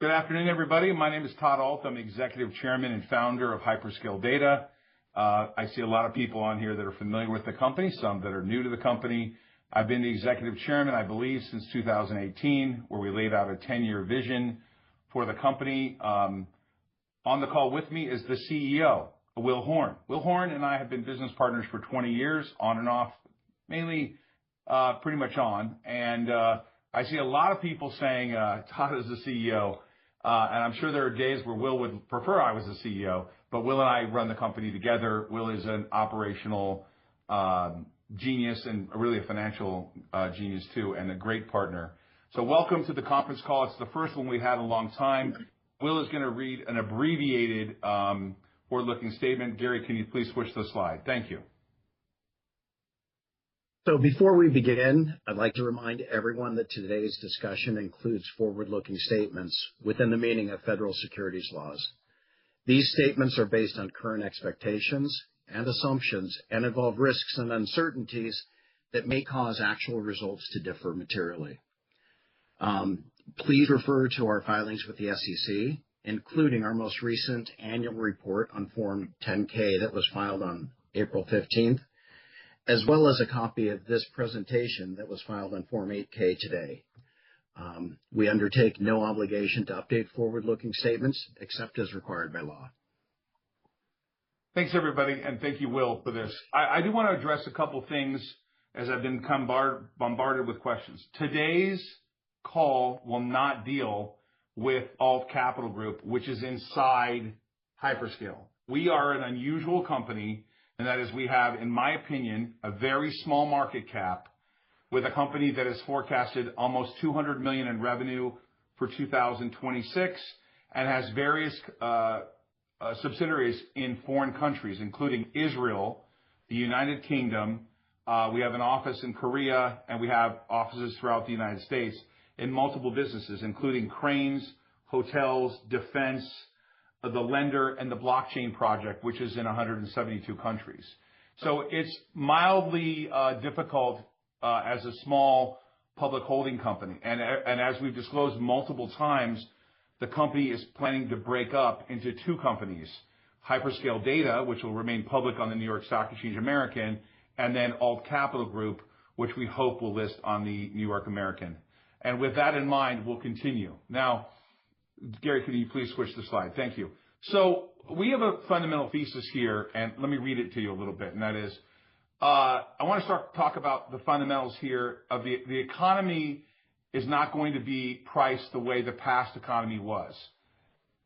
Good afternoon, everybody. My name is Todd Alt. I'm Executive Chairman and Founder of Hyperscale Data. I see a lot of people on here that are familiar with the company, some that are new to the company. I've been the Executive Chairman, I believe, since 2018, where we laid out a 10-year vision for the company. On the call with me is the CEO, Will Horn. Will Horn and I have been business partners for 20 years, on and off, mainly pretty much on. And I see a lot of people saying Todd is the CEO. And I'm sure there are days where Will would prefer I was the CEO, but Will and I run the company together. Will is an operational genius and really a financial genius too, and a great partner. So welcome to the conference call. It's the first one we've had in a long time. Will is going to read an abbreviated forward-looking statement. Gary, can you please switch the slide? Thank you. So before we begin, I'd like to remind everyone that today's discussion includes forward-looking statements within the meaning of federal securities laws. These statements are based on current expectations and assumptions and involve risks and uncertainties that may cause actual results to differ materially. Please refer to our filings with the SEC, including our most recent annual report on Form 10-K that was filed on April 15th, as well as a copy of this presentation that was filed on Form 8-K today. We undertake no obligation to update forward-looking statements except as required by law. Thanks, everybody, and thank you, Will, for this. I do want to address a couple things as I've been bombarded with questions. Today's call will not deal with Alt Capital Group, which is inside Hyperscale. We are an unusual company, and that is we have, in my opinion, a very small market cap with a company that has forecasted almost $200 million in revenue for 2026 and has various subsidiaries in foreign countries, including Israel, the United Kingdom. We have an office in Korea, and we have offices throughout the United States in multiple businesses, including cranes, hotels, defense, the lender, and the blockchain project, which is in 172 countries. So it's mildly difficult as a small public holding company. And as we've disclosed multiple times, the company is planning to break up into two companies, Hyperscale Data, which will remain public on the New York Stock Exchange American, and then Alt Capital Group, which we hope will list on the New York American. And with that in mind, we'll continue. Now, Gary, can you please switch the slide? Thank you. So we have a fundamental thesis here, and let me read it to you a little bit, and that is, I want to talk about the fundamentals here of the economy is not going to be priced the way the past economy was.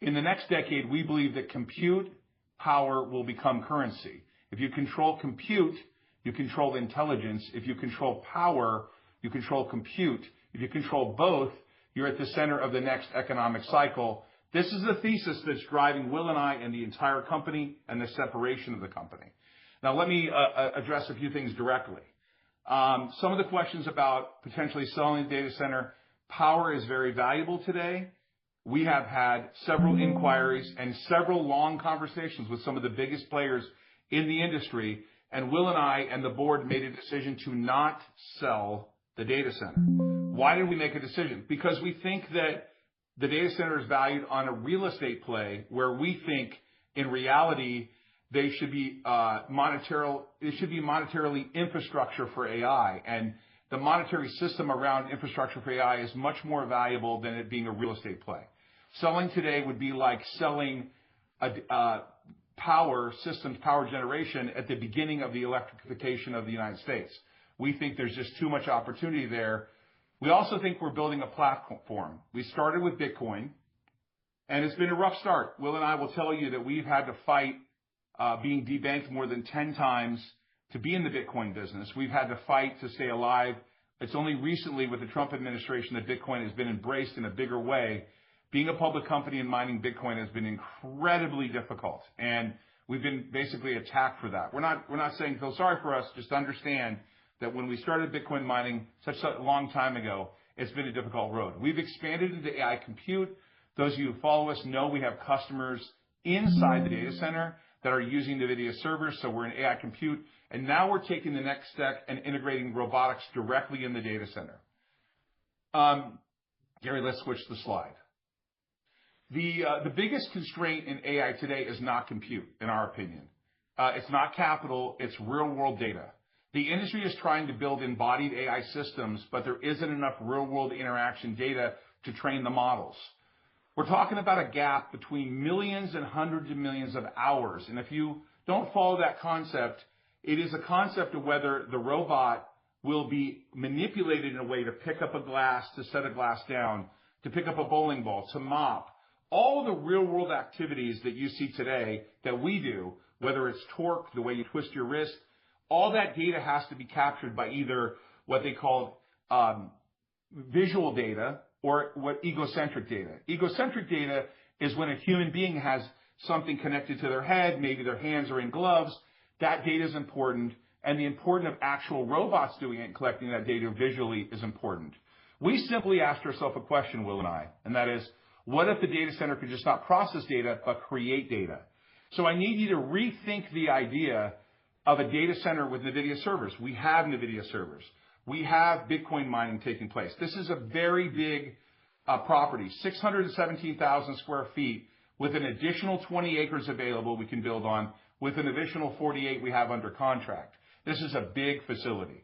In the next decade, we believe that compute power will become currency. If you control compute, you control intelligence. If you control power, you control compute. If you control both, you're at the center of the next economic cycle. This is the thesis that's driving Will and I and the entire company and the separation of the company. Now, let me address a few things directly. Some of the questions about potentially selling the data center. Power is very valuable today. We have had several inquiries and several long conversations with some of the biggest players in the industry, and Will and I and the board made a decision to not sell the data center. Why did we make a decision? Because we think that the data center is valued on a real estate play where we think in reality they should be monetarily infrastructure for AI. And the monetary system around infrastructure for AI is much more valuable than it being a real estate play. Selling today would be like selling power systems, power generation at the beginning of the electrification of the United States. We think there's just too much opportunity there. We also think we're building a platform. We started with Bitcoin, and it's been a rough start. Will and I will tell you that we've had to fight being debanked more than 10 times to be in the Bitcoin business. We've had to fight to stay alive. It's only recently with the Trump administration that Bitcoin has been embraced in a bigger way. Being a public company and mining Bitcoin has been incredibly difficult, and we've been basically attacked for that. We're not saying feel sorry for us, just understand that when we started Bitcoin mining such a long time ago, it's been a difficult road. We've expanded into AI compute. Those of you who follow us know we have customers inside the data center that are using NVIDIA servers, so we're in AI compute. And now we're taking the next step and integrating robotics directly in the data center. Gary, let's switch the slide. The biggest constraint in AI today is not compute, in our opinion. It's not capital, it's real-world data. The industry is trying to build embodied AI systems, but there isn't enough real-world interaction data to train the models. We're talking about a gap between millions and hundreds of millions of hours. And if you don't follow that concept, it is a concept of whether the robot will be manipulated in a way to pick up a glass, to set a glass down, to pick up a bowling ball, to mop. All of the real-world activities that you see today that we do, whether it's torque, the way you twist your wrist, all that data has to be captured by either what they call visual data or what egocentric data. Egocentric data is when a human being has something connected to their head, maybe their hands are in gloves. That data is important, and the importance of actual robots doing it and collecting that data visually is important. We simply asked ourselves a question, Will and I, and that is, what if the data center could just not process data, but create data? So I need you to rethink the idea of a data center with NVIDIA servers. We have NVIDIA servers. We have Bitcoin mining taking place. This is a very big property, 617,000 square feet with an additional 20 acres available we can build on, with an additional 48 we have under contract. This is a big facility.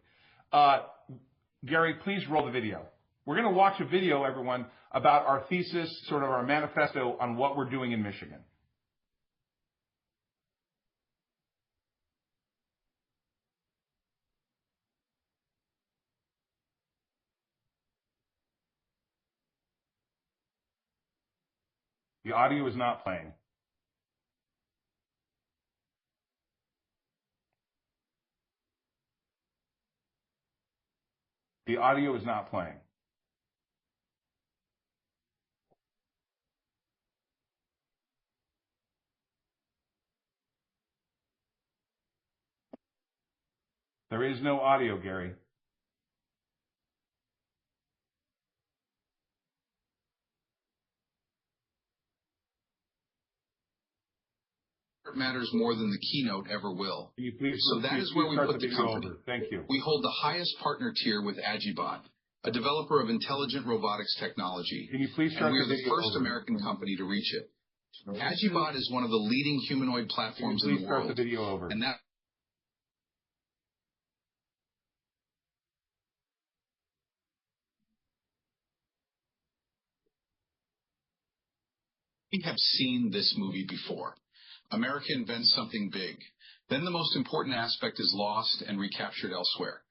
Gary, please roll the video. We're going to watch a video, everyone, about our thesis, sort of our manifesto on what we're doing in Michigan. The audio is not playing. The audio is not playing. There is no audio, Gary. Matters more than the keynote ever will. Can you please, so that is where we put the company. Over. Thank you. We hold the highest partner tier with Agibot, a developer of intelligent robotics technology. Can you please start and we are the the first American company to reach it. Agibot is one of the leading humanoid platforms in the world. Start the video over. And that we have seen this movie before. America invents something big. Then the most important aspect is lost and recaptured elsewhere.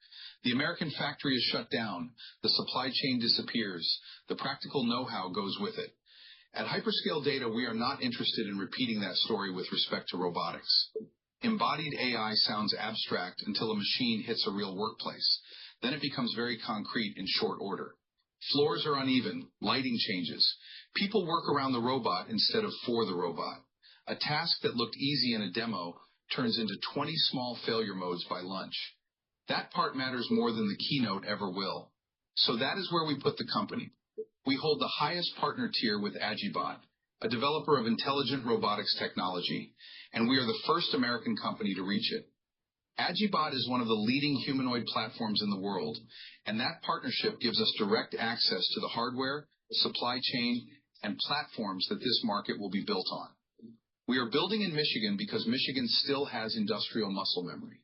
The American factory is shut down. The supply chain disappears. The practical know-how goes with it. At Hyperscale Data, we are not interested in repeating that story with respect to robotics. Embodied AI sounds abstract until a machine hits a real workplace. Then it becomes very concrete in short order. Floors are uneven. Lighting changes. People work around the robot instead of for the robot. A task that looked easy in a demo turns into 20 small failure modes by lunch. That part matters more than the keynote ever will. So that is where we put the company. We hold the highest partner tier with Agibot, a developer of intelligent robotics technology, and we are the first American company to reach it. Agibot is one of the leading humanoid platforms in the world, and that partnership gives us direct access to the hardware, supply chain, and platforms that this market will be built on. We are building in Michigan because Michigan still has industrial muscle memory.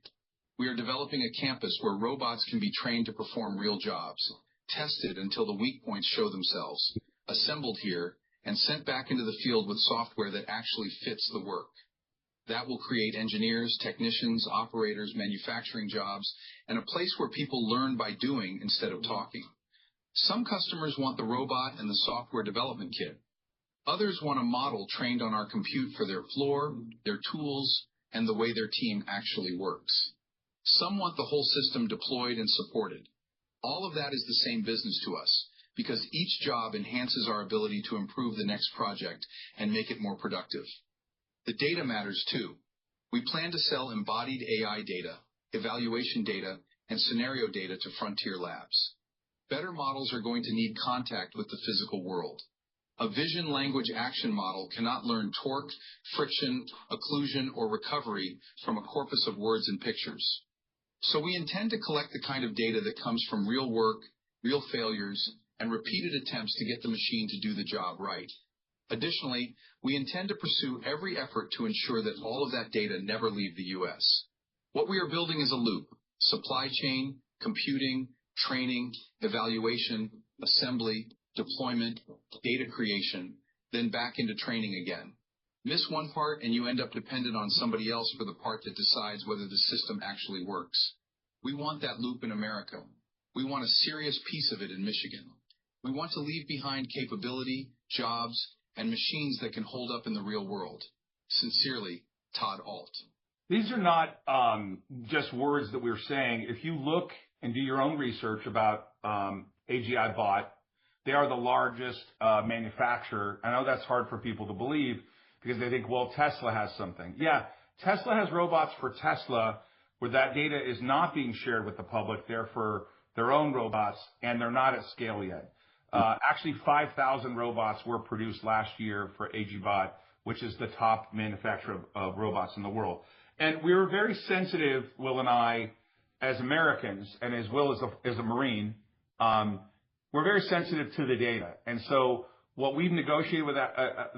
We are developing a campus where robots can be trained to perform real jobs, tested until the weak points show themselves, assembled here, and sent back into the field with software that actually fits the work. That will create engineers, technicians, operators, manufacturing jobs, and a place where people learn by doing instead of talking. Some customers want the robot and the software development kit. Others want a model trained on our compute for their floor, their tools, and the way their team actually works. Some want the whole system deployed and supported. All of that is the same business to us, because each job enhances our ability to improve the next project and make it more productive. The data matters too. We plan to sell embodied AI data, evaluation data, and scenario data to frontier labs. Better models are going to need contact with the physical world. A vision language action model cannot learn torque, friction, occlusion, or recovery from a corpus of words and pictures. So we intend to collect the kind of data that comes from real work, real failures, and repeated attempts to get the machine to do the job right. Additionally, we intend to pursue every effort to ensure that all of that data never leave the U.S. What we are building is a loop: supply chain, computing, training, evaluation, assembly, deployment, data creation, then back into training again. Miss one part and you end up dependent on somebody else for the part that decides whether the system actually works. We want that loop in America. We want a serious piece of it in Michigan. We want to leave behind capability, jobs, and machines that can hold up in the real world. Sincerely, Todd Alt. These are not just words that we're saying. If you look and do your own research about AGI Bot, they are the largest manufacturer. I know that's hard for people to believe because they think, well, Tesla has something. Yeah, Tesla has robots for Tesla where that data is not being shared with the public. They're for their own robots, and they're not at scale yet. Actually, 5,000 robots were produced last year for AG Bot, which is the top manufacturer of robots in the world. And we were very sensitive, Will and I, as Americans, and as Will as a Marine, we're very sensitive to the data. And so what we've negotiated with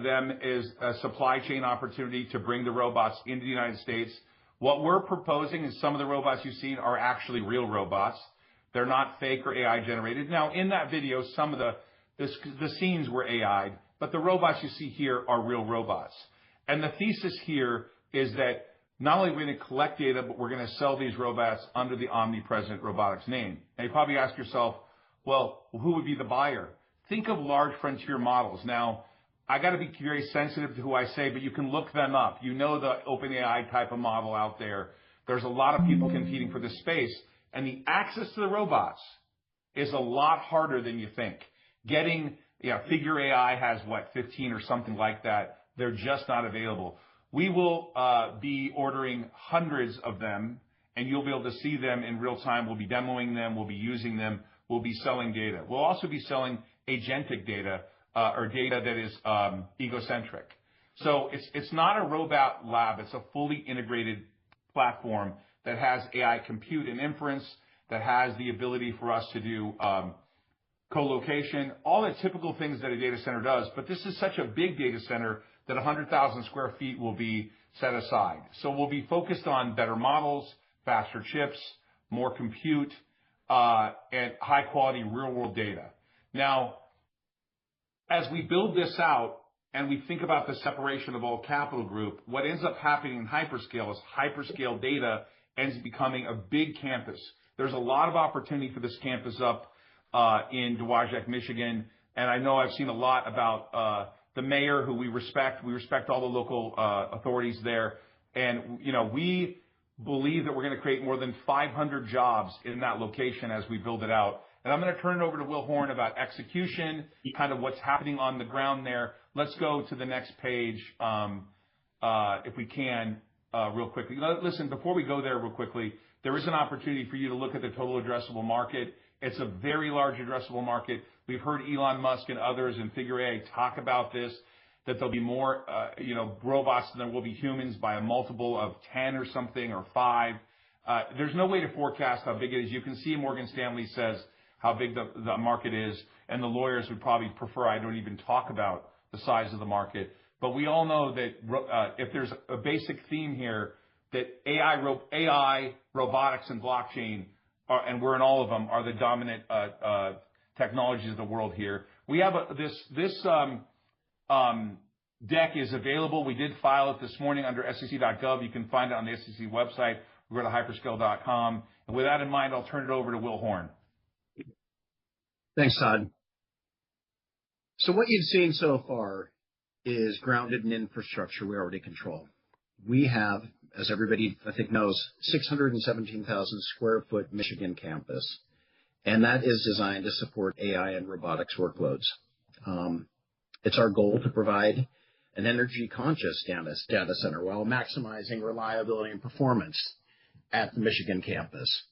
them is a supply chain opportunity to bring the robots into the United States. What we're proposing is some of the robots you've seen are actually real robots. They're not fake or AI generated. Now, in that video, some of the scenes were AI'd, but the robots you see here are real robots. And the thesis here is that not only are we going to collect data, but we're going to sell these robots under the Omnipresent Robotics name. Now, you probably ask yourself, well, who would be the buyer? Think of large frontier models. Now, I got to be very sensitive to who I say, but you can look them up. You know the OpenAI type of model out there. There's a lot of people competing for this space, and the access to the robots is a lot harder than you think. Figure AI has, 15 or something like that. They're just not available. We will be ordering hundreds of them, and you'll be able to see them in real time. We'll be demoing them. We'll be using them. We'll be selling data. We'll also be selling agentic data or data that is egocentric. So it's not a robot lab. It's a fully integrated platform that has AI compute and inference, that has the ability for us to do co-location, all the typical things that a data center does. But this is such a big data center that 100,000 square feet will be set aside. So we'll be focused on better models, faster chips, more compute, and high-quality real-world data. Now, as we build this out and we think about the separation of All Capital Group, what ends up happening in Hyperscale is Hyperscale data ends up becoming a big campus. There's a lot of opportunity for this campus up in Dowagiac, Michigan, and I know I've seen a lot about the mayor, who we respect. We respect all the local authorities there, and we believe that we're going to create more than 500 jobs in that location as we build it out. And I'm going to turn it over to Will Horn about execution, kind of what's happening on the ground there. Let's go to the next page, if we can, real quickly. Listen, before we go there real quickly, there is an opportunity for you to look at the total addressable market. It's a very large addressable market. We've heard Elon Musk and others in Figure AI talk about this, that there'll be more, robots than there will be humans by a multiple of 10 or something, or 5. There's no way to forecast how big it is. You can see Morgan Stanley says how big the market is, and the lawyers would probably prefer I don't even talk about the size of the market. But we all know that if there's a basic theme here, that AI, robotics, and blockchain, and we're in all of them, are the dominant technologies of the world here. We have this deck is available. We did file it this morning under SEC.gov. You can find it on the SEC website. Go to hyperscale.com. And with that in mind, I'll turn it over to Will Horn. Thanks, Todd. So what you've seen so far is grounded in infrastructure we already control. We have, as everybody I think knows, 617,000 square foot Michigan campus, and that is designed to support AI and robotics workloads. It's our goal to provide an energy-conscious data center while maximizing reliability and performance at the Michigan campus.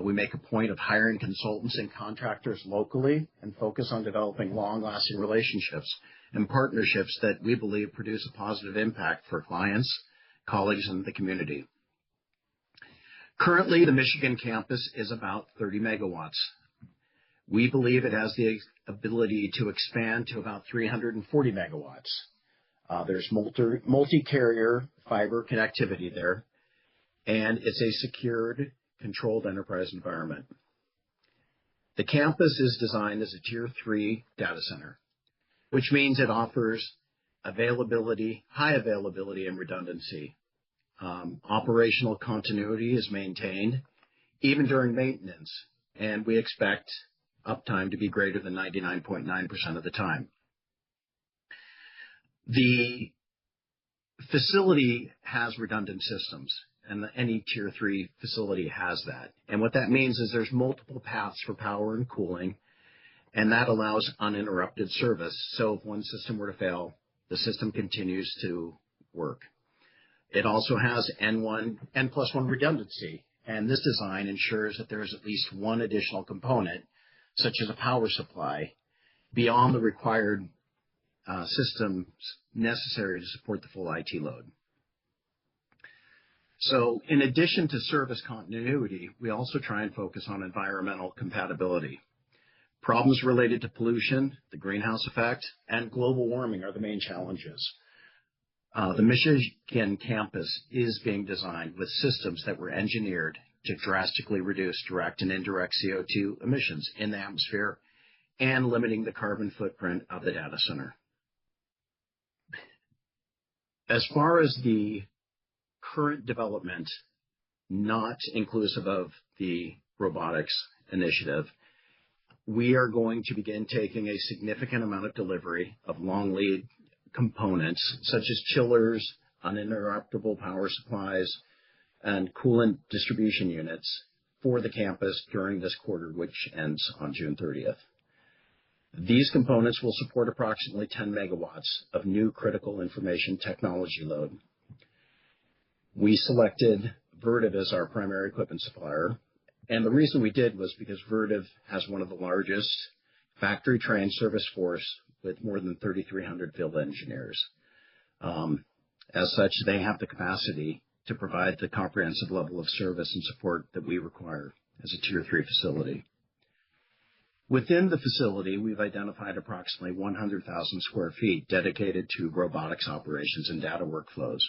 We make a point of hiring consultants and contractors locally and focus on developing long-lasting relationships and partnerships that we believe produce a positive impact for clients, colleagues, and the community. Currently, the Michigan campus is about 30 megawatts. We believe it has the ability to expand to about 340 megawatts. There's multi-carrier fiber connectivity there, and it's a secured, controlled enterprise environment. The campus is designed as a Tier 3 data center, which means it offers availability, high availability and redundancy. Operational continuity is maintained even during maintenance, and we expect uptime to be greater than 99.9% of the time. The facility has redundant systems, and any Tier 3 facility has that. And what that means is there's multiple paths for power and cooling, and that allows uninterrupted service. So if one system were to fail, the system continues to work. It also has N+1 redundancy, and this design ensures that there is at least one additional component, such as a power supply, beyond the required systems necessary to support the full IT load. So in addition to service continuity, we also try and focus on environmental compatibility. Problems related to pollution, the greenhouse effect, and global warming are the main challenges. The Michigan campus is being designed with systems that were engineered to drastically reduce direct and indirect CO2 emissions in the atmosphere and limiting the carbon footprint of the data center. As far as the current development, not inclusive of the robotics initiative, we are going to begin taking a significant amount of delivery of long lead components such as chillers, uninterruptible power supplies, and coolant distribution units for the campus during this quarter, which ends on June 30th. These components will support approximately 10 megawatts of new critical information technology load. We selected Vertiv as our primary equipment supplier, and the reason we did was because Vertiv has one of the largest factory-trained service force with more than 3,300 field engineers. As such, they have the capacity to provide the comprehensive level of service and support that we require as a Tier 3 facility. Within the facility, we've identified approximately 100,000 square feet dedicated to robotics operations and data workflows.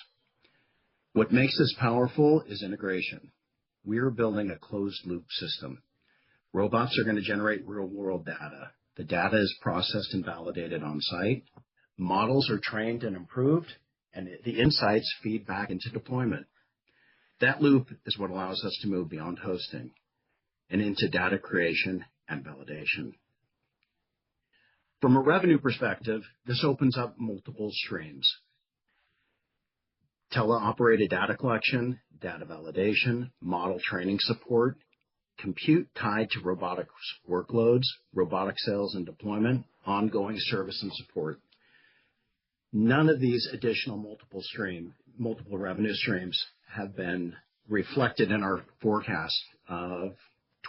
What makes this powerful is integration. We are building a closed-loop system. Robots are going to generate real-world data. The data is processed and validated on site. Models are trained and improved, and the insights feed back into deployment. That loop is what allows us to move beyond hosting and into data creation and validation. From a revenue perspective, this opens up multiple streams. Teleoperated data collection, data validation, model training support, compute tied to robotics workloads, robotic sales and deployment, ongoing service and support. None of these additional multiple revenue streams have been reflected in our forecast of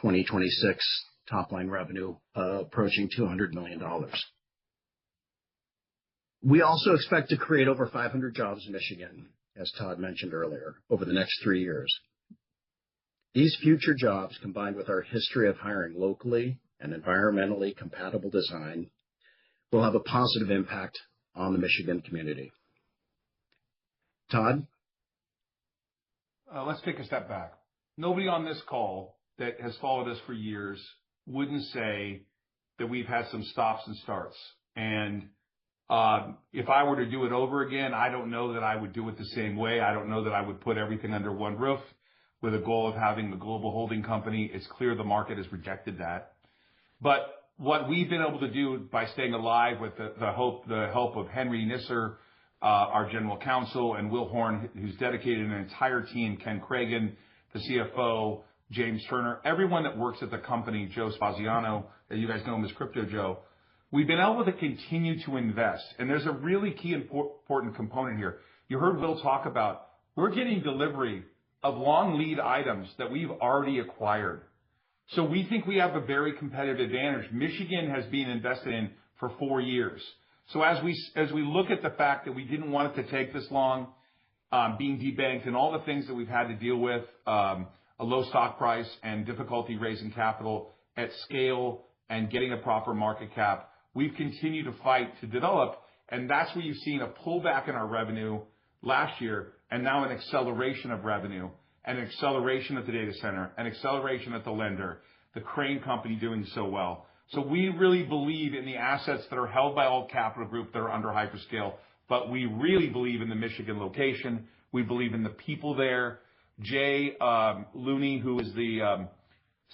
2026 top-line revenue approaching $200 million. We also expect to create over 500 jobs in Michigan, as Todd mentioned earlier, over the next 3 years. These future jobs, combined with our history of hiring locally and environmentally compatible design, will have a positive impact on the Michigan community. Todd? Let's take a step back. Nobody on this call that has followed us for years wouldn't say that we've had some stops and starts. And if I were to do it over again, I don't know that I would do it the same way. I don't know that I would put everything under one roof with a goal of having the global holding company. It's clear the market has rejected that. But what we've been able to do by staying alive with the help of Henry Nisser, our general counsel, and Will Horn, who's dedicated an entire team, Ken Cragen, the CFO, James Turner, everyone that works at the company, Joe Spaziano, that you guys know him as Crypto Joe, we've been able to continue to invest. And there's a really key important component here. You heard Will talk about, we're getting delivery of long lead items that we've already acquired. So we think we have a very competitive advantage. Michigan has been invested in for 4 years. So as we look at the fact that we didn't want it to take this long, being debanked and all the things that we've had to deal with, a low stock price and difficulty raising capital at scale and getting a proper market cap, we've continued to fight to develop, and that's where you've seen a pullback in our revenue last year, and now an acceleration of revenue, and an acceleration at the data center, an acceleration at the lender, the crane company doing so well. So we really believe in the assets that are held by Alt Capital Group that are under Hyperscale, but we really believe in the Michigan location. We believe in the people there. Jay Looney, who is the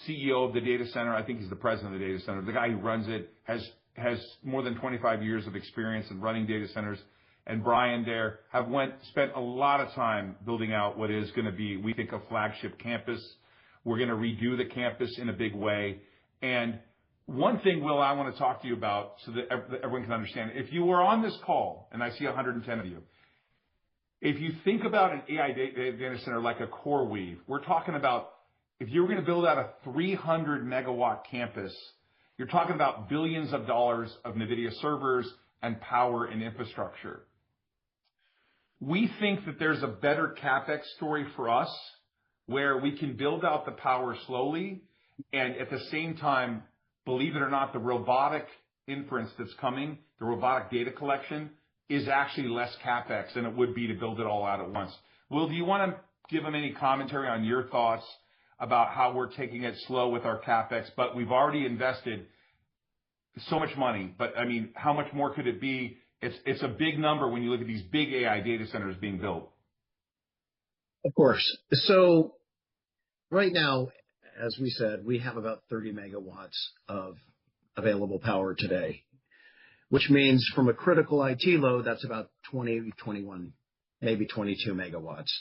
CEO of the data center, I think he's the president of the data center, the guy who runs it, has more than 25 years of experience in running data centers. And Brian there spent a lot of time building out what is going to be, we think, a flagship campus. We're going to redo the campus in a big way. And one thing, Will, I want to talk to you about so that everyone can understand. If you were on this call, and I see 110 of you, if you think about an AI data center like a CoreWeave, we're talking about if you were going to build out a 300 megawatt campus, you're talking about billions of dollars of NVIDIA servers and power and infrastructure. We think that there's a better CapEx story for us where we can build out the power slowly and at the same time, believe it or not, the robotic inference that's coming, the robotic data collection, is actually less CapEx than it would be to build it all out at once. Will, do you want to give them any commentary on your thoughts about how we're taking it slow with our CapEx, but we've already invested so much money, but I mean, how much more could it be? It's a big number when you look at these big AI data centers being built. Of course. So right now, as we said, we have about 30 megawatts of available power today, which means from a critical IT load, that's about 20, 21, maybe 22 megawatts.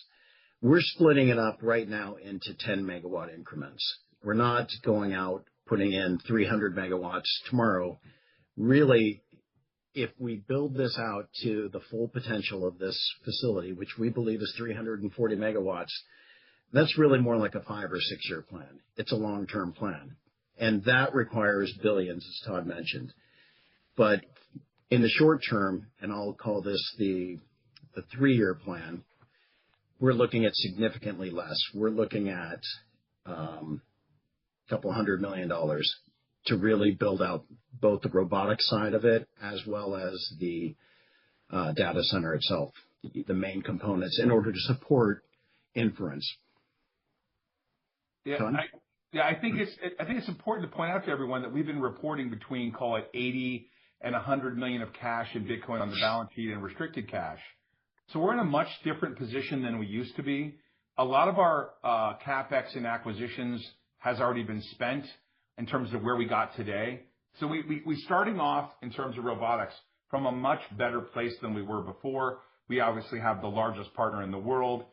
We're splitting it up right now into 10 megawatt increments. We're not going out putting in 300 megawatts tomorrow. Really, if we build this out to the full potential of this facility, which we believe is 340 megawatts, that's really more like a 5 or 6 year plan. It's a long-term plan. And that requires billions, as Todd mentioned. But in the short term, and I'll call this the 3-year plan, we're looking at significantly less. We're looking at a couple $100 million to really build out both the robotic side of it as well as the data center itself, the main components, in order to support inference. Yeah, I think it's important to point out to everyone that we've been reporting between, call it 80 and 100 million of cash in Bitcoin on the balance sheet and restricted cash. So we're in a much different position than we used to be. A lot of our CapEx and acquisitions has already been spent in terms of where we got today. So we starting off in terms of robotics from a much better place than we were before. We obviously have the largest partner in the world.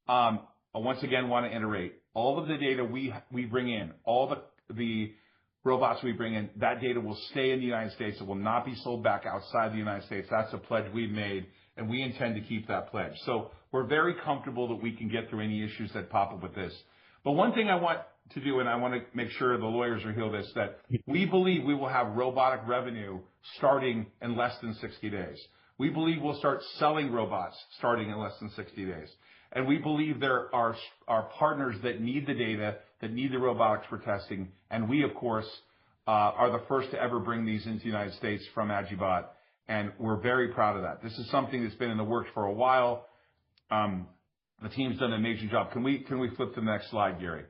I once again want to iterate, all of the data we bring in, all the robots we bring in, that data will stay in the United States. It will not be sold back outside the United States. That's a pledge we've made, and we intend to keep that pledge. So we're very comfortable that we can get through any issues that pop up with this. But one thing I want to do, and I want to make sure the lawyers are hear this, that we believe we will have robotic revenue starting in less than 60 days. We believe we'll start selling robots starting in less than 60 days. And we believe there are partners that need the data, that need the robotics for testing. And we, of course, are the first to ever bring these into the United States from Agibot. And we're very proud of that. This is something that's been in the works for a while. The team's done an amazing job. Can we flip to the next slide, Gary?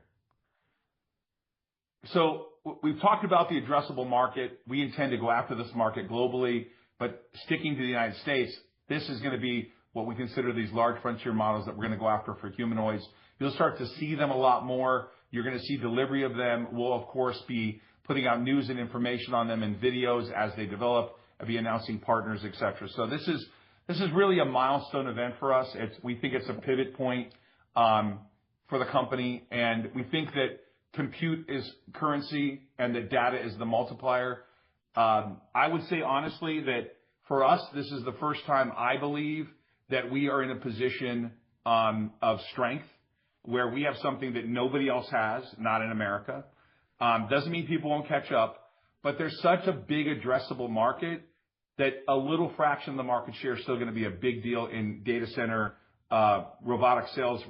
So we've talked about the addressable market. We intend to go after this market globally, but sticking to the United States, this is going to be what we consider these large frontier models that we're going to go after for humanoids. You'll start to see them a lot more. You're going to see delivery of them. We'll, of course, be putting out news and information on them in videos as they develop, and be announcing partners, et cetera. So this is really a milestone event for us. We think it's a pivot point for the company, and we think that compute is currency and that data is the multiplier. I would say honestly that for us, this is the first time I believe that we are in a position of strength where we have something that nobody else has, not in America. Doesn't mean people won't catch up, but there's such a big addressable market that a little fraction of the market share is still going to be a big deal in data center robotic sales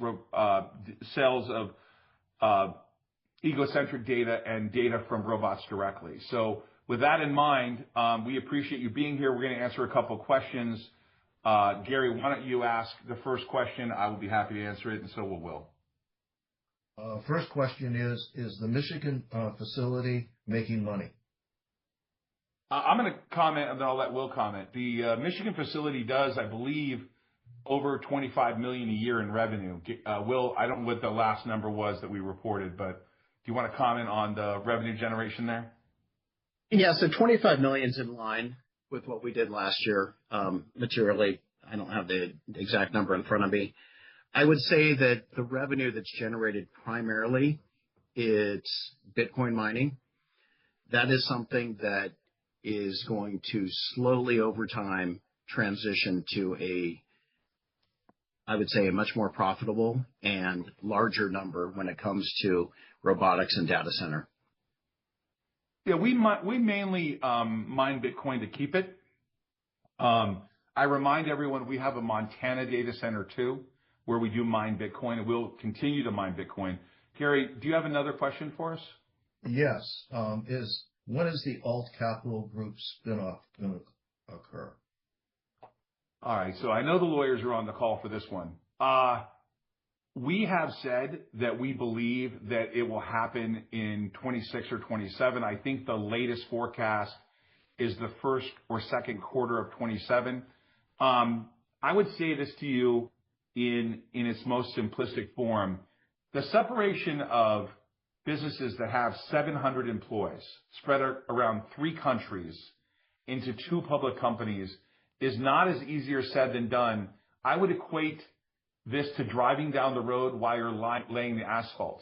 of egocentric data and data from robots directly. So with that in mind, we appreciate you being here. We're going to answer a couple of questions. Gary, why don't you ask the first question? I will be happy to answer it, and so will Will. First question is the Michigan facility making money? I'm going to comment, and then I'll let Will comment. The Michigan facility does, I believe, over $25 million a year in revenue. Will, I don't know what the last number was that we reported, but do you want to comment on the revenue generation there? Yeah, so 25 million is in line with what we did last year, materially. I don't have the exact number in front of me. I would say that the revenue that's generated primarily is Bitcoin mining. That is something that is going to slowly over time transition to I would say, a much more profitable and larger number when it comes to robotics and data center. Yeah, we mainly mine Bitcoin to keep it. I remind everyone we have a Montana data center too, where we do mine Bitcoin, and we'll continue to mine Bitcoin. Gary, do you have another question for us? Yes. When is the Alt Capital Group spinoff going to occur? All right, so I know the lawyers are on the call for this one. We have said that we believe that it will happen in 26 or 27. I think the latest forecast is the first or second quarter of 27. I would say this to you in its most simplistic form. The separation of businesses that have 700 employees spread around 3 countries into 2 public companies is not as easier said than done. I would equate this to driving down the road while you're laying the asphalt,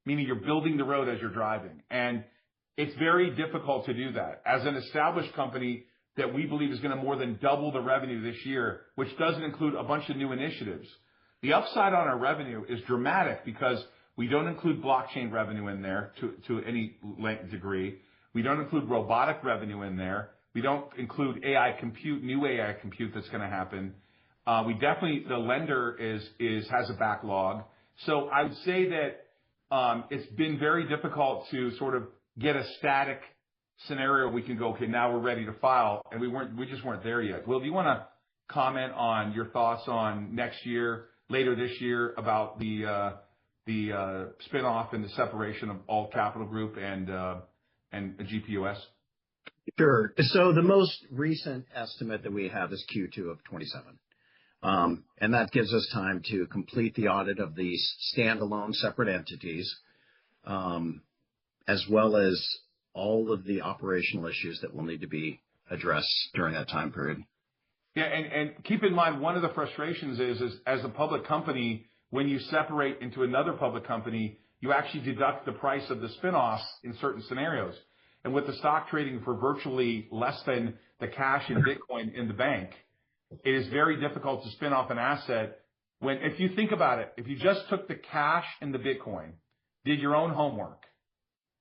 meaning you're building the road as you're driving. And it's very difficult to do that. As an established company that we believe is going to more than double the revenue this year, which doesn't include a bunch of new initiatives. The upside on our revenue is dramatic because we don't include blockchain revenue in there to any degree. We don't include robotic revenue in there. We don't include AI compute, new AI compute that's going to happen. We definitely, the lender has a backlog. So I would say that it's been very difficult to sort of get a static scenario we can go, okay, now we're ready to file, and we just weren't there yet. Will, do you want to comment on your thoughts on next year, later this year, about the spinoff and the separation of Alt Capital Group and GPUS? Sure. So the most recent estimate that we have is Q2 of 27. And that gives us time to complete the audit of these standalone separate entities, as well as all of the operational issues that will need to be addressed during that time period. Yeah, and keep in mind, one of the frustrations is as a public company, when you separate into another public company, you actually deduct the price of the spinoff in certain scenarios. And with the stock trading for virtually less than the cash in Bitcoin in the bank, it is very difficult to spin off an asset when, if you think about it, if you just took the cash and the Bitcoin, did your own homework,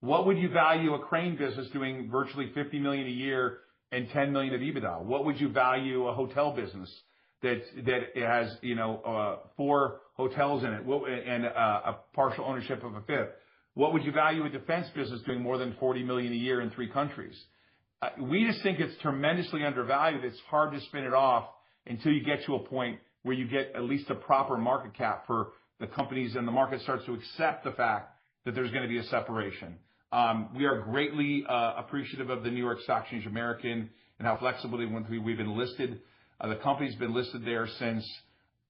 what would you value a crane business doing virtually $50 million a year and $10 million of EBITDA? What would you value a hotel business that has 4 hotels in it and a partial ownership of a 5th? What would you value a defense business doing more than $40 million a year in 3 countries? We just think it's tremendously undervalued. It's hard to spin it off until you get to a point where you get at least a proper market cap for the companies and the market starts to accept the fact that there's going to be a separation. We are greatly appreciative of the New York Stock Exchange American and how flexible we've been listed. The company's been listed there since,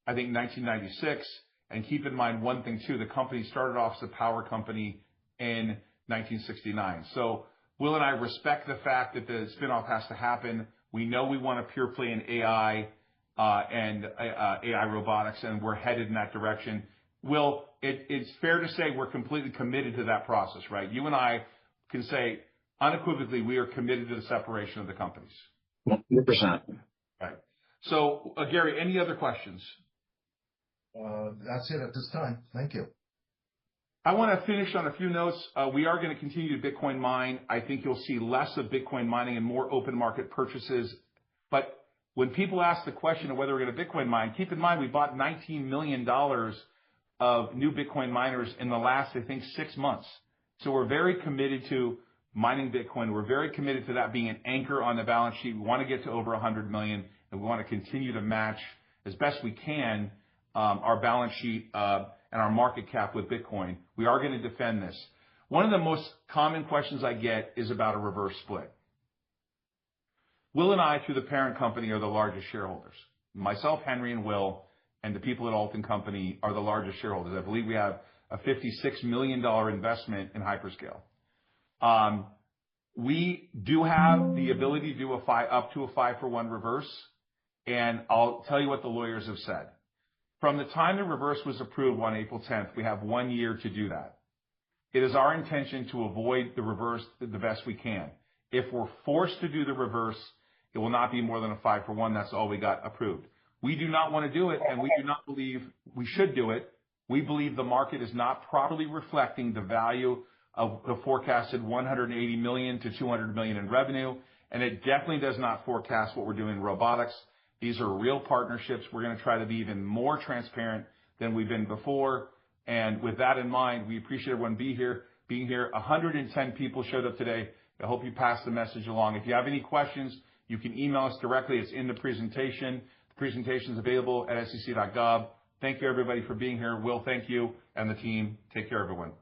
I think, 1996. And keep in mind one thing, too. The company started off as a power company in 1969. So Will and I respect the fact that the spinoff has to happen. We know we want a pure play in AI and AI robotics, and we're headed in that direction. Will, it's fair to say we're completely committed to that process, right? You and I can say unequivocally we are committed to the separation of the companies. 100%. Right. So, Gary, any other questions? That's it at this time. Thank you. I want to finish on a few notes. We are going to continue to Bitcoin mine. I think you'll see less of Bitcoin mining and more open market purchases. But when people ask the question of whether we're going to Bitcoin mine, keep in mind we bought $19 million of new Bitcoin miners in the last, I think, 6 months. So we're very committed to mining Bitcoin. We're very committed to that being an anchor on the balance sheet. We want to get to over 100 million, and we want to continue to match as best we can our balance sheet and our market cap with Bitcoin. We are going to defend this. One of the most common questions I get is about a reverse split. Will and I, through the parent company, are the largest shareholders. Myself, Henry, and Will, and the people at Alton Company are the largest shareholders. I believe we have a $56 million investment in Hyperscale. We do have the ability to do up to a 5-for-1 reverse, and I'll tell you what the lawyers have said. From the time the reverse was approved on April 10th, we have 1 year to do that. It is our intention to avoid the reverse the best we can. If we're forced to do the reverse, it will not be more than a 5-for-1. That's all we got approved. We do not want to do it, and we do not believe we should do it. We believe the market is not properly reflecting the value of the forecasted 180 million to 200 million in revenue, and it definitely does not forecast what we're doing in robotics. These are real partnerships. We're going to try to be even more transparent than we've been before. And with that in mind, we appreciate everyone being here. 110 people showed up today. I hope you pass the message along. If you have any questions, you can email us directly. It's in the presentation. The presentation is available at sec.gov. Thank you, everybody, for being here. Will, thank you, and the team. Take care, everyone.